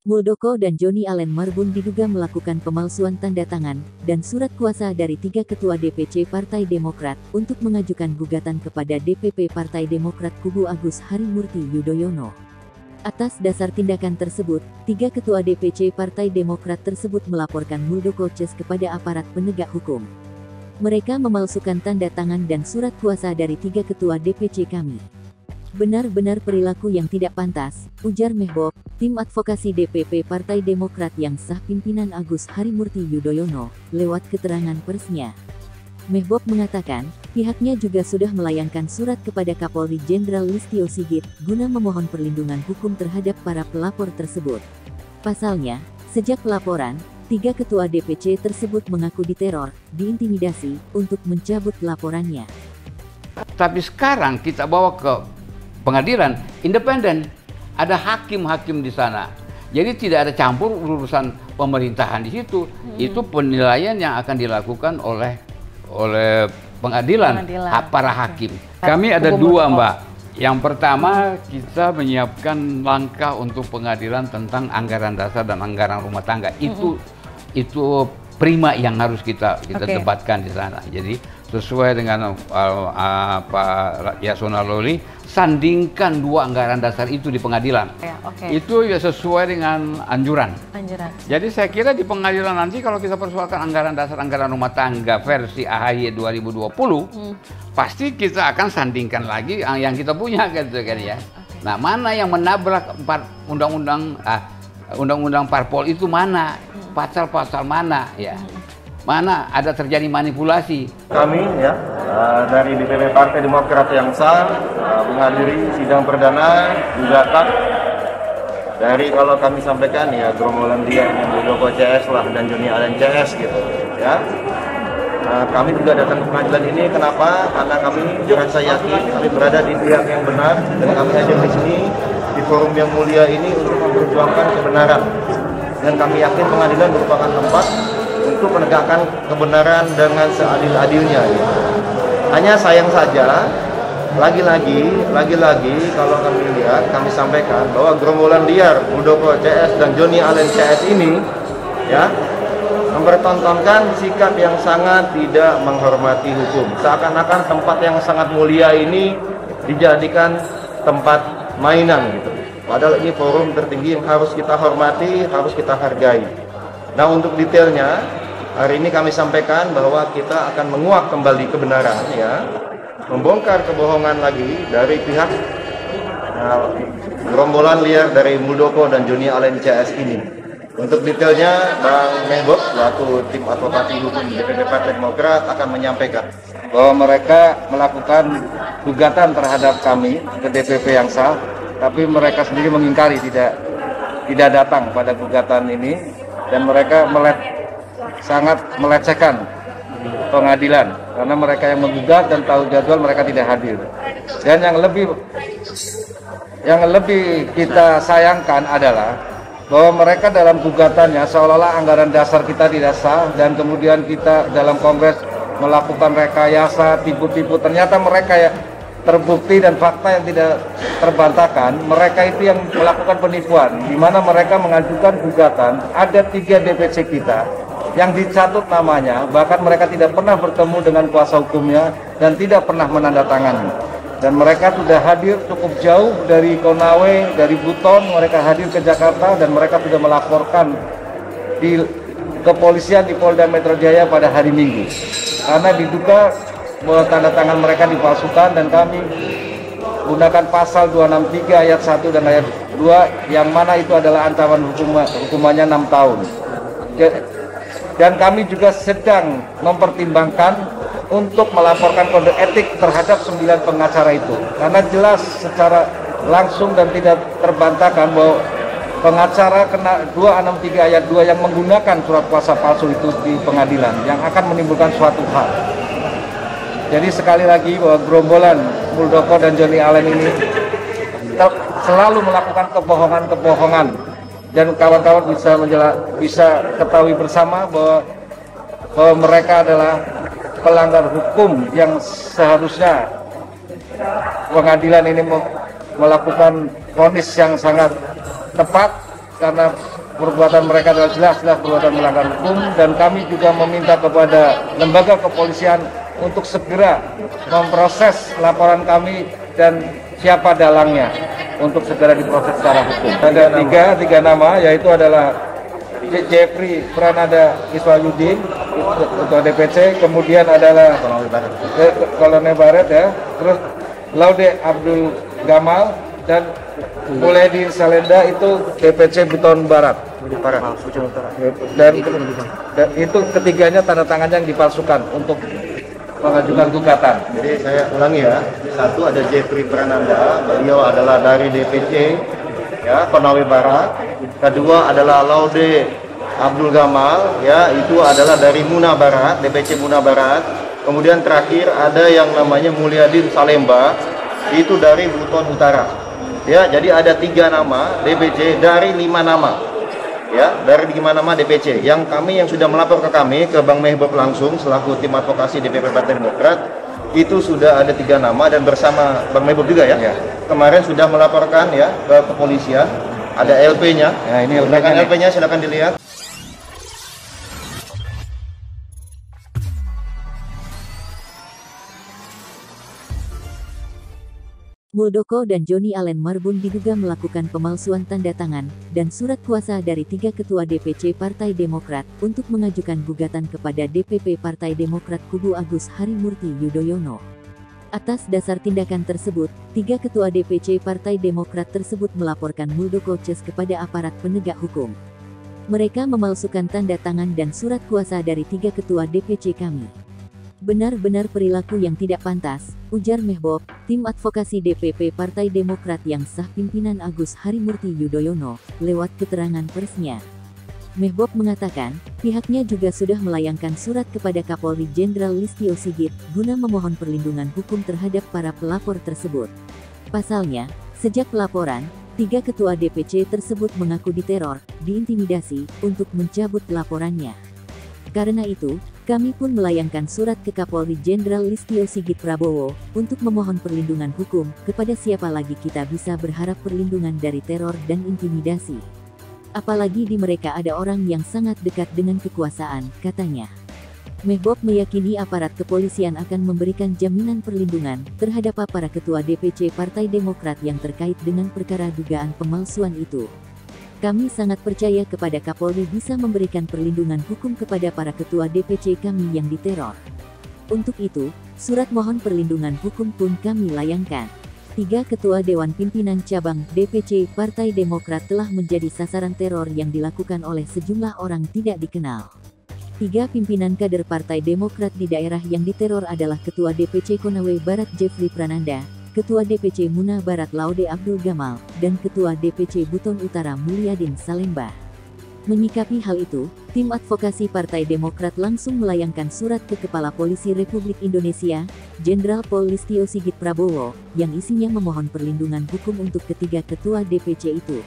Muldoko dan Johnny Allen Marbun diduga melakukan pemalsuan tanda tangan dan surat kuasa dari 3 ketua DPC Partai Demokrat untuk mengajukan gugatan kepada DPP Partai Demokrat kubu Agus Harimurti Yudhoyono. Atas dasar tindakan tersebut, 3 ketua DPC Partai Demokrat tersebut melaporkan Muldoko kepada aparat penegak hukum. Mereka memalsukan tanda tangan dan surat kuasa dari 3 ketua DPC kami. Benar-benar perilaku yang tidak pantas, ujar Mehbob, tim advokasi DPP Partai Demokrat yang sah pimpinan Agus Harimurti Yudhoyono, lewat keterangan persnya. Mehbob mengatakan, pihaknya juga sudah melayangkan surat kepada Kapolri Jenderal Listio Sigit, guna memohon perlindungan hukum terhadap para pelapor tersebut. Pasalnya, sejak pelaporan, 3 ketua DPC tersebut mengaku diteror, diintimidasi, untuk mencabut laporannya. Tapi sekarang kita bawa ke pengadilan independen, ada hakim-hakim di sana. Jadi tidak ada campur urusan pemerintahan di situ. Itu penilaian yang akan dilakukan oleh pengadilan. Para hakim. Kami ada dua, Mbak. Yang pertama, kita menyiapkan langkah untuk pengadilan tentang anggaran dasar dan anggaran rumah tangga. Itu prima yang harus kita debatkan di sana. Jadi sesuai dengan Pak Yasona Lawli, sandingkan 2 anggaran dasar itu di pengadilan. Itu ya sesuai dengan anjuran. Jadi saya kira di pengadilan nanti kalau kita persoalkan anggaran dasar anggaran rumah tangga versi AHY 2020, pasti kita akan sandingkan lagi yang kita punya gitu kan ya. Nah, mana yang menabrak undang-undang parpol itu mana? Pasal-pasal mana ya? Mana ada terjadi manipulasi. Kami ya dari DPP Partai Demokrat yang sah menghadiri sidang perdana gugatan dari, kalau kami sampaikan ya, gerombolan dia yang Muldoko CS lah dan Johnny Allen CS gitu ya. Kami juga datang ke pengadilan ini kenapa? Karena kami merasa yakin kami berada di pihak yang benar dan kami hadir di sini di forum yang mulia ini untuk memperjuangkan kebenaran. Dan kami yakin pengadilan merupakan tempat untuk menegakkan kebenaran dengan seadil-adilnya. Hanya sayang saja, lagi-lagi kalau kami lihat, kami sampaikan bahwa gerombolan liar Muldoko CS dan Johnny Allen CS ini ya mempertontonkan sikap yang sangat tidak menghormati hukum. Seakan-akan tempat yang sangat mulia ini dijadikan tempat mainan gitu. Padahal ini forum tertinggi yang harus kita hormati, harus kita hargai. Nah, untuk detailnya, hari ini kami sampaikan bahwa kita akan menguak kembali kebenaran ya, membongkar kebohongan lagi dari pihak gerombolan liar dari Muldoko dan Johnny Allen CS ini. Untuk detailnya, Bang Mehbob selaku tim advokasi hukum DPP Partai Demokrat akan menyampaikan bahwa mereka melakukan gugatan terhadap kami ke DPP yang sah, tapi mereka sendiri mengingkari tidak datang pada gugatan ini, dan mereka sangat melecehkan pengadilan karena mereka yang menggugat dan tahu jadwal mereka tidak hadir. Dan yang lebih kita sayangkan adalah bahwa mereka dalam gugatannya seolah-olah anggaran dasar kita tidak sah, dan kemudian kita dalam Kongres melakukan rekayasa, tipu-tipu. Ternyata mereka ya terbukti dan fakta yang tidak terbantahkan, mereka itu yang melakukan penipuan, di mana mereka mengajukan gugatan, ada 3 DPC kita yang dicatut namanya, bahkan mereka tidak pernah bertemu dengan kuasa hukumnya dan tidak pernah menandatangani. Dan mereka sudah hadir cukup jauh dari Konawe, dari Buton, mereka hadir ke Jakarta dan mereka sudah melaporkan di kepolisian di Polda Metro Jaya pada hari Minggu. Karena diduga bahwa tanda tangan mereka dipalsukan, dan kami gunakan pasal 263 ayat 1 dan ayat 2 yang mana itu adalah ancaman hukumannya 6 tahun. Dan kami juga sedang mempertimbangkan untuk melaporkan kode etik terhadap 9 pengacara itu, karena jelas secara langsung dan tidak terbantahkan bahwa pengacara kena 263 ayat 2 yang menggunakan surat kuasa palsu itu di pengadilan yang akan menimbulkan suatu hal. Jadi sekali lagi bahwa gerombolan Muldoko dan Johnny Allen ini selalu melakukan kebohongan-kebohongan, dan kawan-kawan bisa ketahui bersama bahwa mereka adalah pelanggar hukum yang seharusnya pengadilan ini melakukan vonis yang sangat tepat karena perbuatan mereka adalah jelas-jelas perbuatan melanggar hukum, dan kami juga meminta kepada lembaga kepolisian untuk segera memproses laporan kami dan siapa dalangnya untuk segera diproses secara hukum. Ada tiga nama, yaitu adalah Jeffrey Prananda Iswayudin, Ketua DPC, kemudian adalah Kolonel Barat ya, terus Laude Abdul Gamal, dan Mulyadin Salenda itu DPC Buton Barat. Dan itu ketiganya tanda tangannya yang dipalsukan untuk mengajukan gugatan. Jadi saya ulangi ya, satu ada Jeffrey Prananda, beliau adalah dari DPC ya Konawe Barat. Kedua adalah Laude Abdul Gamal, ya itu adalah dari Muna Barat, DPC Muna Barat. Kemudian terakhir ada yang namanya Mulyadin Salemba, itu dari Buton Utara. Ya, jadi ada 3 nama DPC dari 5 nama. Ya, dari 5 nama DPC. Yang sudah melapor ke kami, ke Bang Mehbob langsung selaku tim advokasi DPP Partai Demokrat, itu sudah ada 3 nama, dan bersama Bang Mehbob juga ya. Kemarin sudah melaporkan ya ke kepolisian. Ada LP-nya. Ya, ini LP-nya silakan dilihat. Muldoko dan Johnny Allen Marbun diduga melakukan pemalsuan tanda tangan dan surat kuasa dari 3 ketua DPC Partai Demokrat untuk mengajukan gugatan kepada DPP Partai Demokrat kubu Agus Harimurti Yudhoyono. Atas dasar tindakan tersebut, 3 ketua DPC Partai Demokrat tersebut melaporkan Muldoko Ces kepada aparat penegak hukum. Mereka memalsukan tanda tangan dan surat kuasa dari 3 ketua DPC kami. Benar-benar perilaku yang tidak pantas, ujar Mehbob, tim advokasi DPP Partai Demokrat yang sah pimpinan Agus Harimurti Yudhoyono, lewat keterangan persnya. Mehbob mengatakan, pihaknya juga sudah melayangkan surat kepada Kapolri Jenderal Listio Sigit, guna memohon perlindungan hukum terhadap para pelapor tersebut. Pasalnya, sejak pelaporan, 3 ketua DPC tersebut mengaku diteror, diintimidasi, untuk mencabut laporannya. Karena itu, kami pun melayangkan surat ke Kapolri Jenderal Listio Sigit Prabowo, untuk memohon perlindungan hukum, kepada siapa lagi kita bisa berharap perlindungan dari teror dan intimidasi. Apalagi di mereka ada orang yang sangat dekat dengan kekuasaan, katanya. Mehbob meyakini aparat kepolisian akan memberikan jaminan perlindungan, terhadap para ketua DPC Partai Demokrat yang terkait dengan perkara dugaan pemalsuan itu. Kami sangat percaya kepada Kapolri bisa memberikan perlindungan hukum kepada para ketua DPC kami yang diteror. Untuk itu, surat mohon perlindungan hukum pun kami layangkan. 3 ketua Dewan Pimpinan Cabang DPC Partai Demokrat telah menjadi sasaran teror yang dilakukan oleh sejumlah orang tidak dikenal. 3 pimpinan kader Partai Demokrat di daerah yang diteror adalah Ketua DPC Konawe Barat Jeffrey Prananda, Ketua DPC Muna Barat Laude Abdul Gamal, dan Ketua DPC Buton Utara Mulyadin Salemba. Menyikapi hal itu, tim advokasi Partai Demokrat langsung melayangkan surat ke Kepala Polisi Republik Indonesia, Jenderal Pol Listio Sigit Prabowo, yang isinya memohon perlindungan hukum untuk ketiga ketua DPC itu.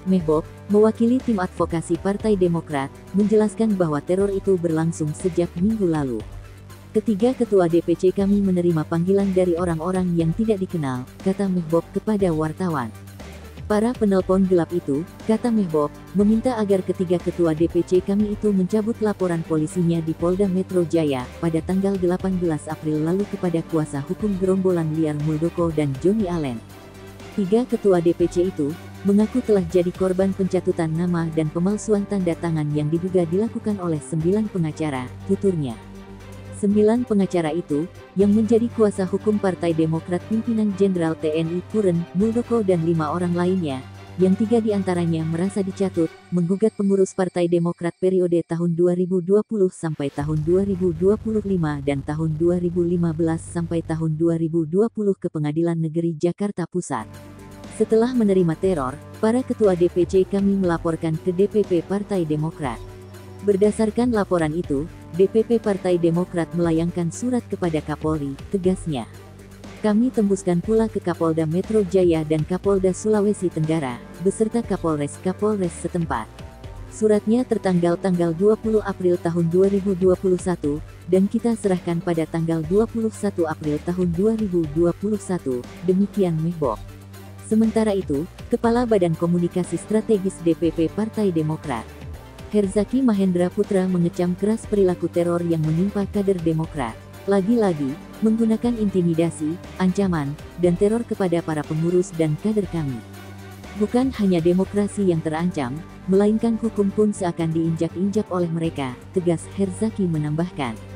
Mehbob, mewakili tim advokasi Partai Demokrat, menjelaskan bahwa teror itu berlangsung sejak minggu lalu. Ketiga ketua DPC kami menerima panggilan dari orang-orang yang tidak dikenal, kata Mehbob kepada wartawan. Para penelpon gelap itu, kata Mehbob, meminta agar ketiga ketua DPC kami itu mencabut laporan polisinya di Polda Metro Jaya, pada tanggal 18 April lalu kepada kuasa hukum gerombolan liar Muldoko dan Johnny Allen. 3 ketua DPC itu, mengaku telah jadi korban pencatutan nama dan pemalsuan tanda tangan yang diduga dilakukan oleh 9 pengacara, tuturnya. 9 pengacara itu, yang menjadi kuasa hukum Partai Demokrat pimpinan Jenderal TNI Purn, Muldoko dan 5 orang lainnya, yang 3 diantaranya merasa dicatut, menggugat pengurus Partai Demokrat periode tahun 2020 sampai tahun 2025 dan tahun 2015 sampai tahun 2020 ke Pengadilan Negeri Jakarta Pusat. Setelah menerima teror, para ketua DPC kami melaporkan ke DPP Partai Demokrat. Berdasarkan laporan itu, DPP Partai Demokrat melayangkan surat kepada Kapolri, tegasnya. Kami tembuskan pula ke Kapolda Metro Jaya dan Kapolda Sulawesi Tenggara, beserta Kapolres setempat. Suratnya tertanggal tanggal 20 April tahun 2021, dan kita serahkan pada tanggal 21 April tahun 2021, demikian Mehbob. Sementara itu, Kepala Badan Komunikasi Strategis DPP Partai Demokrat, Herzaki Mahendra Putra mengecam keras perilaku teror yang menimpa kader Demokrat. Lagi-lagi, menggunakan intimidasi, ancaman, dan teror kepada para pengurus dan kader kami. Bukan hanya demokrasi yang terancam, melainkan hukum pun seakan diinjak-injak oleh mereka, tegas Herzaki menambahkan.